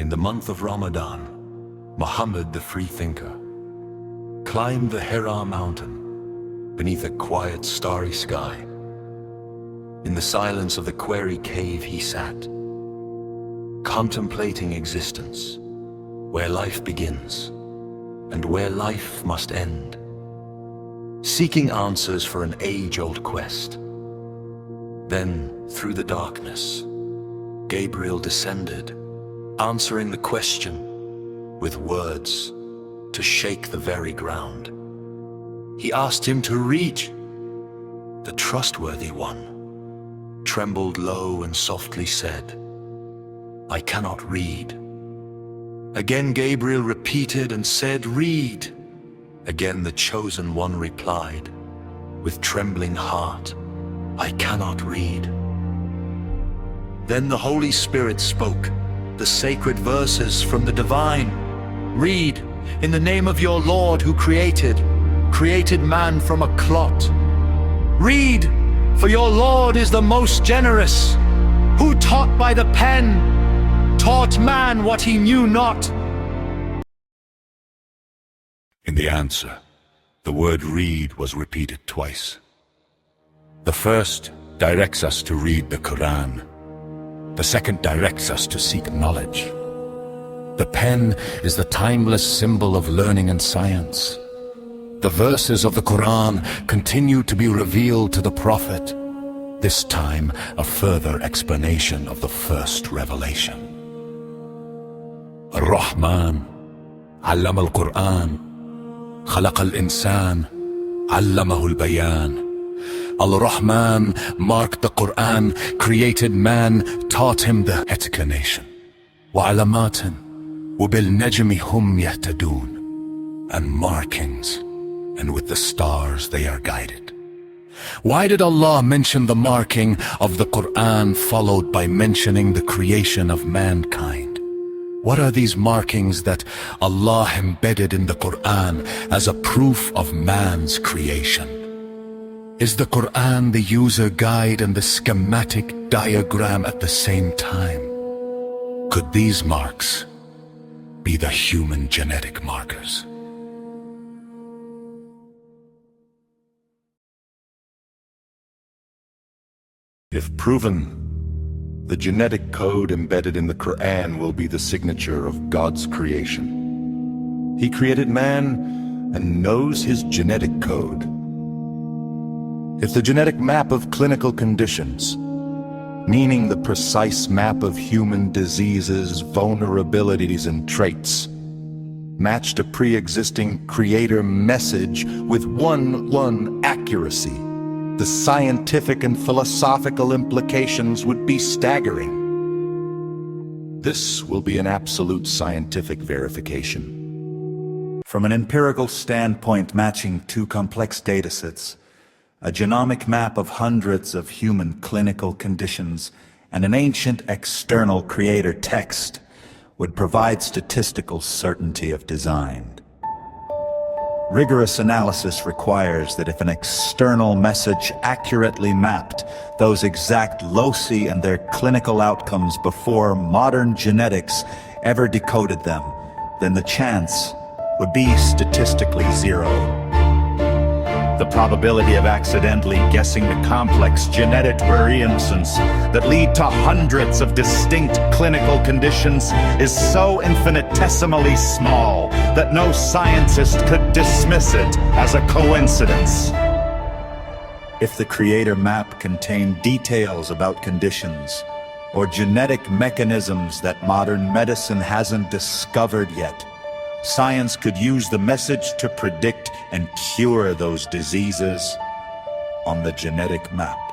In the month of Ramadan, Muhammad the freethinker climbed the Hira mountain beneath a quiet starry sky. In the silence of the Query cave he sat, contemplating existence, where life begins and where life must end, seeking answers for an age-old quest. Then, through the darkness, Gabriel descended, answering the question with words to shake the very ground. He asked him to read. The trustworthy one trembled low and softly said, "I cannot read." Again Gabriel repeated and said, "Read." Again the chosen one replied, with trembling heart, "I cannot read." Then the Holy Spirit spoke the sacred verses from the divine. "Read, in the name of your Lord who created man from a clot. Read, for your Lord is the most generous, who taught by the pen, taught man what he knew not." In the answer, the word read was repeated twice. The first directs us to read the Quran. The second directs us to seek knowledge. The pen is the timeless symbol of learning and science. The verses of the Quran continue to be revealed to the Prophet, this time a further explanation of the first revelation. Ar-Rahman, Allama al-Quran, Khalaqa al-Insan, Allamahu al-Bayan. Al-Rahman marked the Quran, created man, taught him the explanation. وَعَلَمَاتٍ وَبِالنَّجْمِ هُمْ يَهْتَدُونَ, and markings, and with the stars they are guided. Why did Allah mention the marking of the Quran followed by mentioning the creation of mankind? What are these markings that Allah embedded in the Quran as a proof of man's creation? Is the Quran the user guide and the schematic diagram at the same time? Could these marks be the human genetic markers? If proven, the genetic code embedded in the Quran will be the signature of God's creation. He created man and knows his genetic code. If the genetic map of clinical conditions, meaning the precise map of human diseases, vulnerabilities, and traits, matched a pre-existing creator message with one accuracy, the scientific and philosophical implications would be staggering. This will be an absolute scientific verification. From an empirical standpoint, matching two complex datasets, a genomic map of hundreds of human clinical conditions, and an ancient external creator text would provide statistical certainty of design. Rigorous analysis requires that if an external message accurately mapped those exact loci and their clinical outcomes before modern genetics ever decoded them, then the chance would be statistically zero. The probability of accidentally guessing the complex genetic variances that lead to hundreds of distinct clinical conditions is so infinitesimally small that no scientist could dismiss it as a coincidence. If the creator map contained details about conditions or genetic mechanisms that modern medicine hasn't discovered yet, science could use the message to predict and cure those diseases on the genetic map.